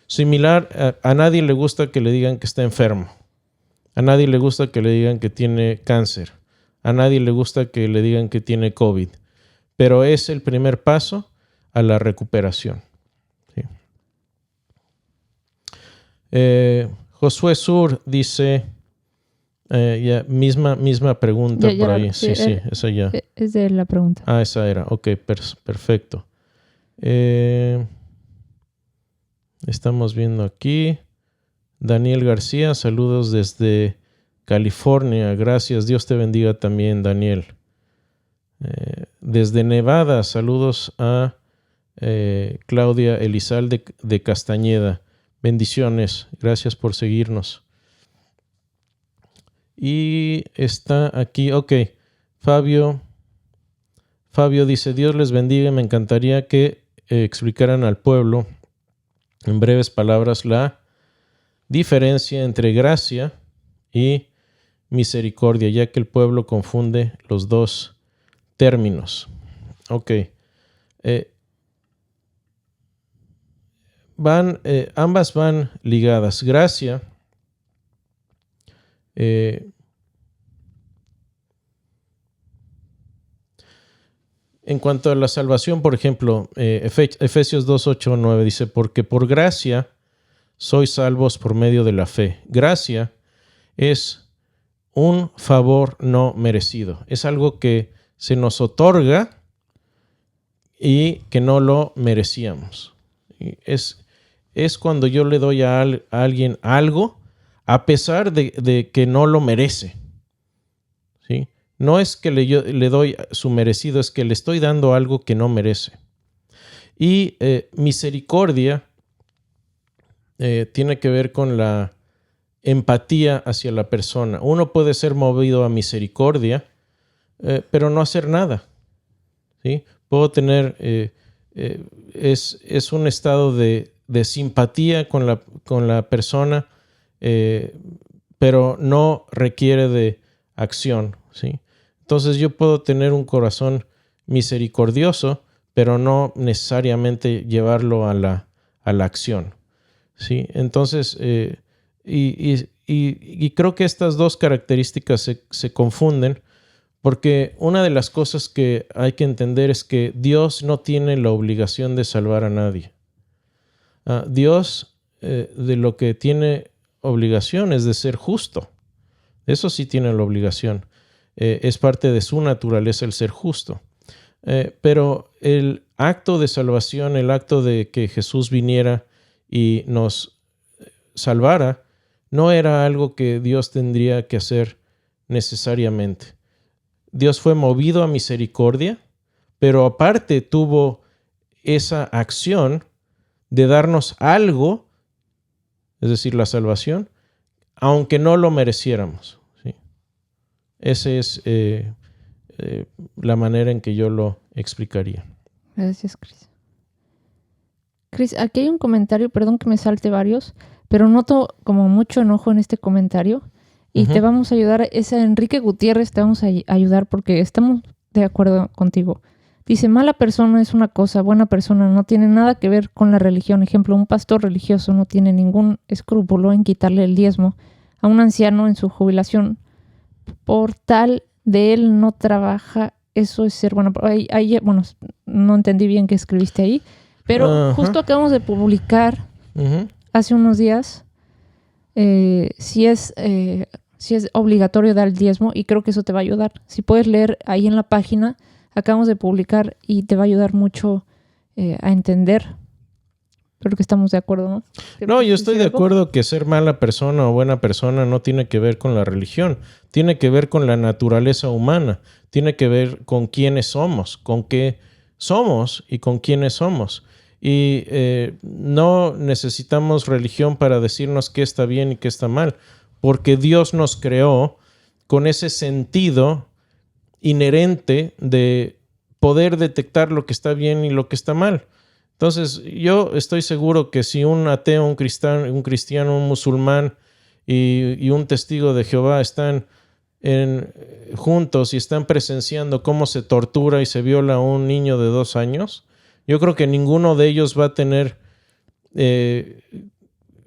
A: similar. A nadie le gusta que le digan que está enfermo. A nadie le gusta que le digan que tiene cáncer. A nadie le gusta que le digan que tiene COVID. Pero es el primer paso a la recuperación. ¿Sí? Josué Sur dice... misma pregunta por ahí. Sí, esa ya.
B: Es de la pregunta.
A: Esa era. Ok, perfecto. Estamos viendo aquí. Daniel García, saludos desde California. Gracias. Dios te bendiga también, Daniel. Desde Nevada, saludos a Claudia Elizalde de Castañeda. Bendiciones. Gracias por seguirnos. Y está aquí, ok, Fabio dice: Dios les bendiga, me encantaría que explicaran al pueblo en breves palabras la diferencia entre gracia y misericordia, ya que el pueblo confunde los dos términos. Ok, ambas van ligadas. Gracia en cuanto a la salvación, por ejemplo, Efesios 2:8-9 dice: porque por gracia sois salvos por medio de la fe. Gracia es un favor no merecido. Es algo que se nos otorga y que no lo merecíamos. Es cuando yo le doy a alguien algo a pesar de que no lo merece. ¿Sí? No es que yo le doy su merecido, es que le estoy dando algo que no merece. Y misericordia tiene que ver con la empatía hacia la persona. Uno puede ser movido a misericordia, pero no hacer nada, ¿sí? Puedo tener, es un estado de simpatía con la persona, pero no requiere de acción, ¿sí? Entonces yo puedo tener un corazón misericordioso, pero no necesariamente llevarlo a la acción, ¿sí? Entonces, y creo que estas dos características se confunden, porque una de las cosas que hay que entender es que Dios no tiene la obligación de salvar a nadie. Dios de lo que tiene obligación es de ser justo. Eso sí tiene la obligación. Es parte de su naturaleza el ser justo. Pero el acto de salvación, el acto de que Jesús viniera y nos salvara, no era algo que Dios tendría que hacer necesariamente. Dios fue movido a misericordia, pero aparte tuvo esa acción de darnos algo, es decir, la salvación, aunque no lo mereciéramos, ¿sí? Esa es la manera en que yo lo explicaría.
B: Gracias, Cris. Cris, aquí hay un comentario, perdón que me salte varios, pero noto como mucho enojo en este comentario y te vamos a ayudar. Es a Enrique Gutiérrez, te vamos a ayudar porque estamos de acuerdo contigo. Dice, mala persona es una cosa, buena persona no tiene nada que ver con la religión. Ejemplo, un pastor religioso no tiene ningún escrúpulo en quitarle el diezmo a un anciano en su jubilación. Por tal de él no trabaja, eso es ser bueno. Bueno, no entendí bien qué escribiste ahí, pero justo acabamos de publicar hace unos días si es obligatorio dar el diezmo, y creo que eso te va a ayudar. Si puedes leer ahí en la página, acabamos de publicar y te va a ayudar mucho a entender. Creo que estamos de acuerdo, ¿no?
A: No, yo estoy de acuerdo que ser mala persona o buena persona no tiene que ver con la religión, tiene que ver con la naturaleza humana, tiene que ver con quiénes somos, con qué somos y con quiénes somos. Y no necesitamos religión para decirnos qué está bien y qué está mal, porque Dios nos creó con ese sentido inherente de poder detectar lo que está bien y lo que está mal. Entonces, yo estoy seguro que si un ateo, un cristiano, un musulmán y un testigo de Jehová están juntos y están presenciando cómo se tortura y se viola a un niño de 2 años, yo creo que ninguno de ellos va a tener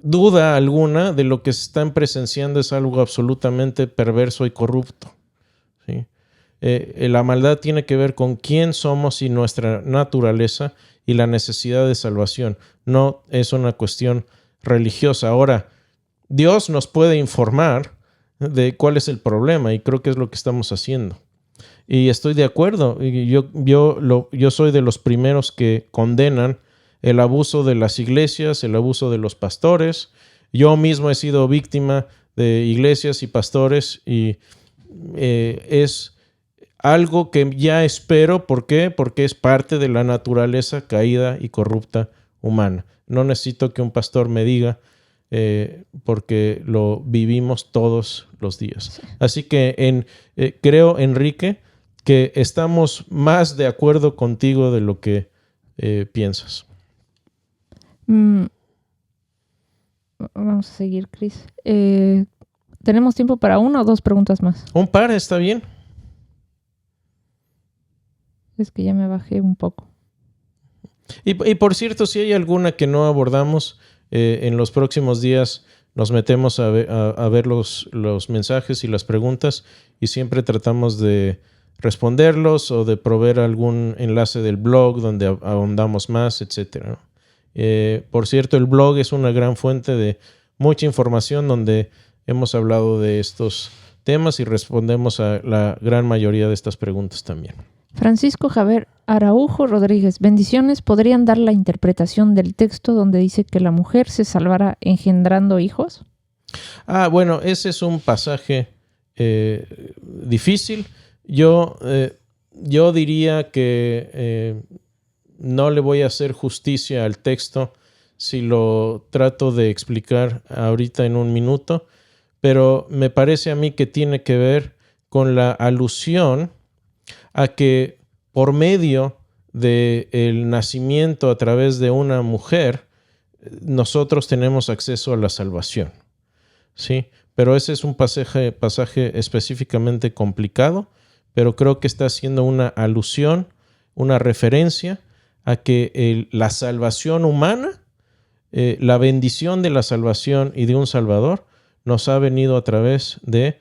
A: duda alguna de lo que se están presenciando es algo absolutamente perverso y corrupto, ¿sí? La maldad tiene que ver con quién somos y nuestra naturaleza y la necesidad de salvación. No es una cuestión religiosa. Ahora, Dios nos puede informar de cuál es el problema y creo que es lo que estamos haciendo. Y estoy de acuerdo. Yo soy de los primeros que condenan el abuso de las iglesias, el abuso de los pastores. Yo mismo he sido víctima de iglesias y pastores y es algo que ya espero. ¿Por qué? Porque es parte de la naturaleza caída y corrupta humana. No necesito que un pastor me diga porque lo vivimos todos los días. Así que creo, Enrique, que estamos más de acuerdo contigo de lo que piensas.
B: Vamos a seguir, Cris. ¿Tenemos tiempo para 1 o 2 preguntas más?
A: Un par, está bien.
B: Es que ya me bajé un poco.
A: Y por cierto, si hay alguna que no abordamos, en los próximos días nos metemos a ver los mensajes y las preguntas y siempre tratamos de responderlos o de proveer algún enlace del blog donde ahondamos más, etc., ¿no? Por cierto, el blog es una gran fuente de mucha información donde hemos hablado de estos temas y respondemos a la gran mayoría de estas preguntas también.
B: Francisco Javier Araujo Rodríguez, bendiciones. ¿Podrían dar la interpretación del texto donde dice que la mujer se salvará engendrando hijos?
A: Bueno, ese es un pasaje difícil. Yo diría que no le voy a hacer justicia al texto si lo trato de explicar ahorita en un minuto, pero me parece a mí que tiene que ver con la alusión a que por medio del nacimiento a través de una mujer, nosotros tenemos acceso a la salvación, ¿sí? Pero ese es un pasaje específicamente complicado, pero creo que está haciendo una alusión, una referencia a que la salvación humana, la bendición de la salvación y de un Salvador, nos ha venido a través de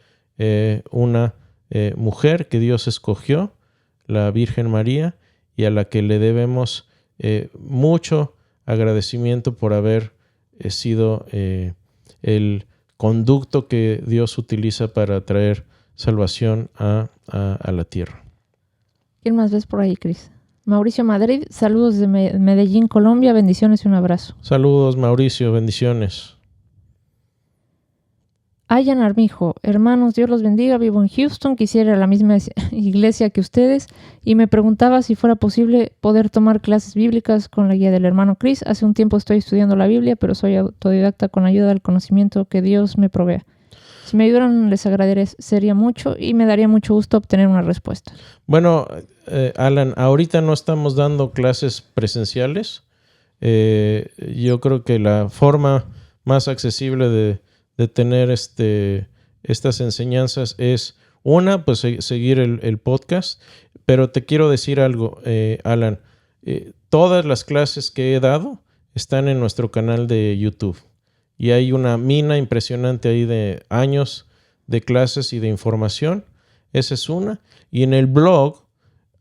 A: una mujer que Dios escogió, la Virgen María, y a la que le debemos mucho agradecimiento por haber sido el conducto que Dios utiliza para traer salvación a la tierra.
B: ¿Quién más ves por ahí, Cris? Mauricio Madrid, saludos de Medellín, Colombia, bendiciones y un abrazo.
A: Saludos, Mauricio, bendiciones.
B: Ayan Armijo, hermanos, Dios los bendiga, vivo en Houston, quisiera ir a la misma iglesia que ustedes y me preguntaba si fuera posible poder tomar clases bíblicas con la guía del hermano Chris. Hace un tiempo estoy estudiando la Biblia, pero soy autodidacta con ayuda del conocimiento que Dios me provea. Si me ayudaran, les agradecería mucho y me daría mucho gusto obtener una respuesta.
A: Bueno, Alan, ahorita no estamos dando clases presenciales. Yo creo que la forma más accesible de tener estas enseñanzas es una, pues seguir el podcast, pero te quiero decir algo, Alan, todas las clases que he dado están en nuestro canal de YouTube y hay una mina impresionante ahí de años de clases y de información. Esa es una, y en el blog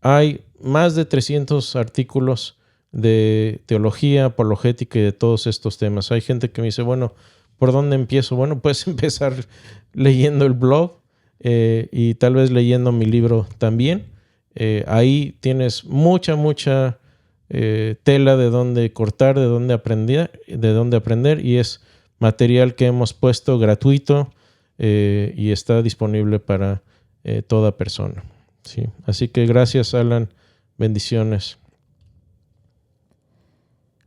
A: hay más de 300 artículos de teología, apologética y de todos estos temas. Hay gente que me dice, bueno, ¿por dónde empiezo? Bueno, puedes empezar leyendo el blog y tal vez leyendo mi libro también. Ahí tienes mucha tela de dónde cortar, de dónde aprender y es material que hemos puesto gratuito y está disponible para toda persona. Sí. Así que gracias, Alan. Bendiciones.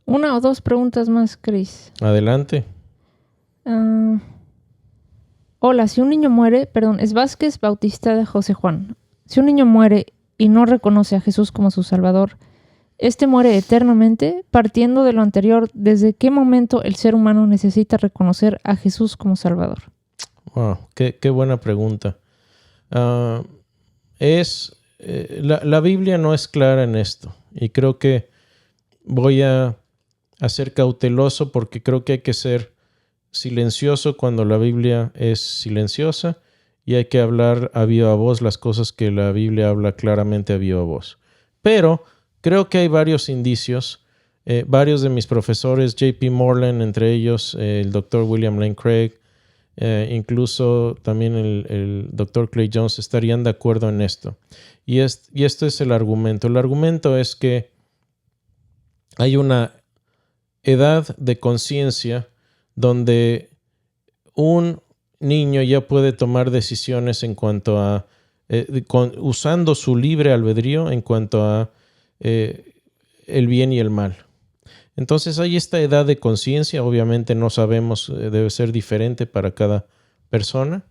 B: Una o dos preguntas más, Chris.
A: Adelante.
B: Hola, si un niño muere, es Vázquez Bautista de José Juan. Si un niño muere y no reconoce a Jesús como su Salvador, ¿este muere eternamente? Partiendo de lo anterior, ¿desde qué momento el ser humano necesita reconocer a Jesús como Salvador?
A: Wow, qué buena pregunta. La Biblia no es clara en esto y creo que voy a ser cauteloso porque creo que hay que ser silencioso cuando la Biblia es silenciosa y hay que hablar a viva voz las cosas que la Biblia habla claramente a viva voz. Pero creo que hay varios indicios. Varios de mis profesores, J.P. Moreland, entre ellos el Dr. William Lane Craig, incluso también el Dr. Clay Jones estarían de acuerdo en esto. Y esto es el argumento. El argumento es que hay una edad de conciencia donde un niño ya puede tomar decisiones en cuanto a, usando su libre albedrío en cuanto a el bien y el mal. Entonces hay esta edad de conciencia, obviamente no sabemos, debe ser diferente para cada persona,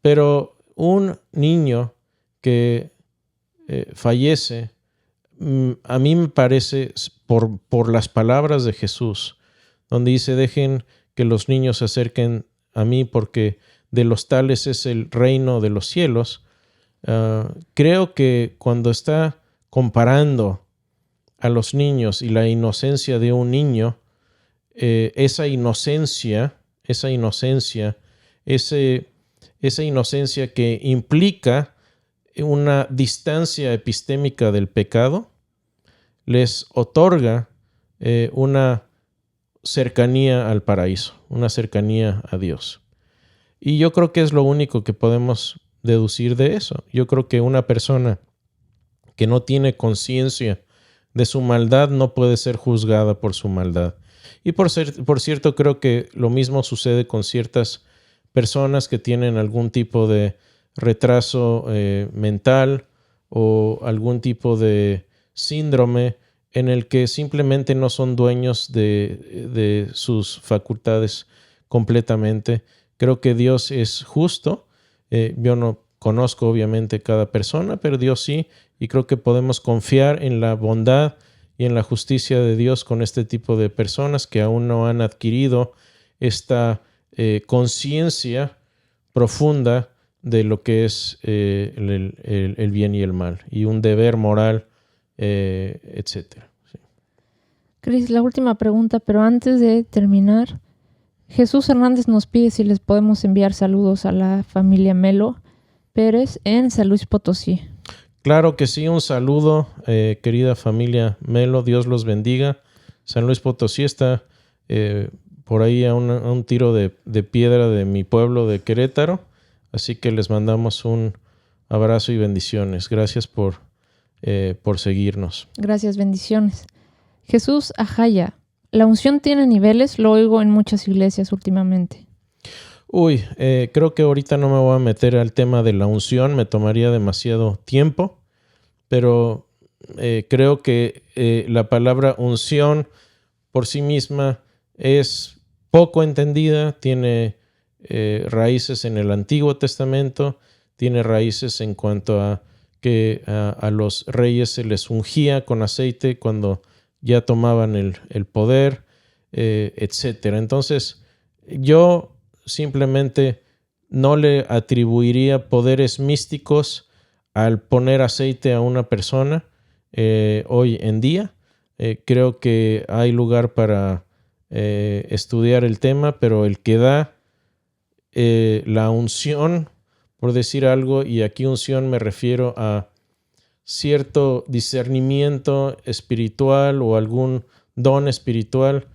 A: pero un niño que fallece, a mí me parece, por las palabras de Jesús, donde dice, dejen que los niños se acerquen a mí porque de los tales es el reino de los cielos. Creo que cuando está comparando a los niños y la inocencia de un niño, esa inocencia que implica una distancia epistémica del pecado, les otorga una cercanía al paraíso, una cercanía a Dios. Y yo creo que es lo único que podemos deducir de eso. Yo creo que una persona que no tiene conciencia de su maldad no puede ser juzgada por su maldad. Y por cierto, creo que lo mismo sucede con ciertas personas que tienen algún tipo de retraso mental o algún tipo de síndrome en el que simplemente no son dueños de sus facultades completamente. Creo que Dios es justo. Yo no conozco obviamente cada persona, pero Dios sí, y creo que podemos confiar en la bondad y en la justicia de Dios con este tipo de personas que aún no han adquirido esta conciencia profunda de lo que es el bien y el mal, y un deber moral, etcétera. Sí.
B: Cris, la última pregunta, pero antes de terminar, Jesús Hernández nos pide si les podemos enviar saludos a la familia Melo Pérez en San Luis Potosí.
A: Claro que sí, un saludo, querida familia Melo, Dios los bendiga. San Luis Potosí está por ahí a un tiro de piedra de mi pueblo de Querétaro, así que les mandamos un abrazo y bendiciones. Gracias por seguirnos.
B: Gracias, bendiciones. Jesús Ajaya, la unción tiene niveles, lo oigo en muchas iglesias últimamente.
A: Creo que ahorita no me voy a meter al tema de la unción, me tomaría demasiado tiempo, pero creo que la palabra unción por sí misma es poco entendida, tiene raíces en el Antiguo Testamento, tiene raíces en cuanto a que a los reyes se les ungía con aceite cuando ya tomaban el poder, etcétera. Entonces, yo simplemente no le atribuiría poderes místicos al poner aceite a una persona hoy en día. Creo que hay lugar para estudiar el tema, pero el que da la unción, por decir algo, y aquí unción me refiero a cierto discernimiento espiritual o algún don espiritual,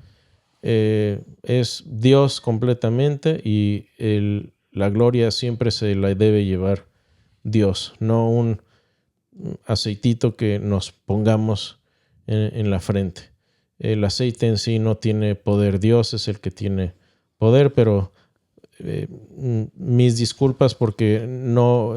A: es Dios completamente, y la gloria siempre se la debe llevar Dios, no un aceitito que nos pongamos en la frente. El aceite en sí no tiene poder, Dios es el que tiene poder, pero mis disculpas porque no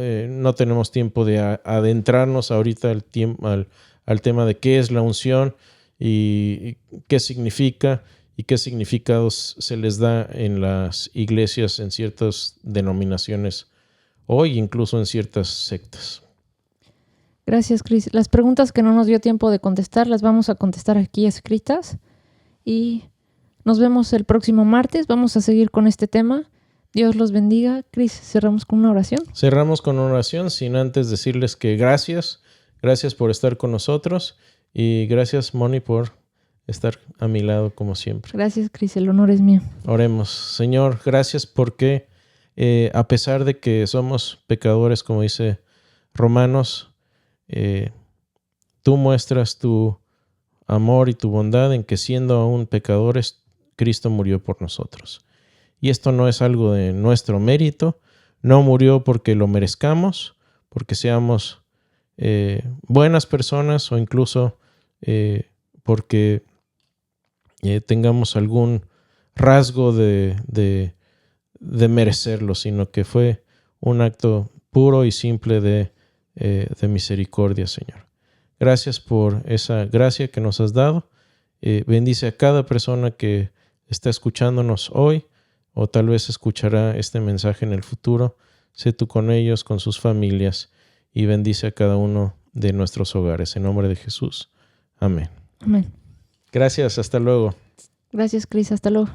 A: tenemos tiempo de adentrarnos ahorita al tema de qué es la unción y qué significa y qué significados se les da en las iglesias, en ciertas denominaciones hoy, incluso en ciertas sectas.
B: Gracias, Cris. Las preguntas que no nos dio tiempo de contestar las vamos a contestar aquí escritas y nos vemos el próximo martes. Vamos a seguir con este tema. Dios los bendiga. Cris, cerramos con una oración.
A: Cerramos con una oración, sin antes decirles que gracias por estar con nosotros, y gracias, Moni, por estar a mi lado como siempre.
B: Gracias, Cris, el honor es mío.
A: Oremos. Señor, gracias porque a pesar de que somos pecadores, como dice Romanos, tú muestras tu amor y tu bondad en que, siendo aún pecadores, Cristo murió por nosotros. Y esto no es algo de nuestro mérito, no murió porque lo merezcamos, porque seamos buenas personas, o incluso porque tengamos algún rasgo de merecerlo, sino que fue un acto puro y simple de misericordia, Señor. Gracias por esa gracia que nos has dado. Bendice a cada persona que está escuchándonos hoy, o tal vez escuchará este mensaje en el futuro. Sé tú con ellos, con sus familias, y bendice a cada uno de nuestros hogares. En nombre de Jesús. Amén.
B: Amén.
A: Gracias, hasta luego.
B: Gracias, Cris, hasta luego.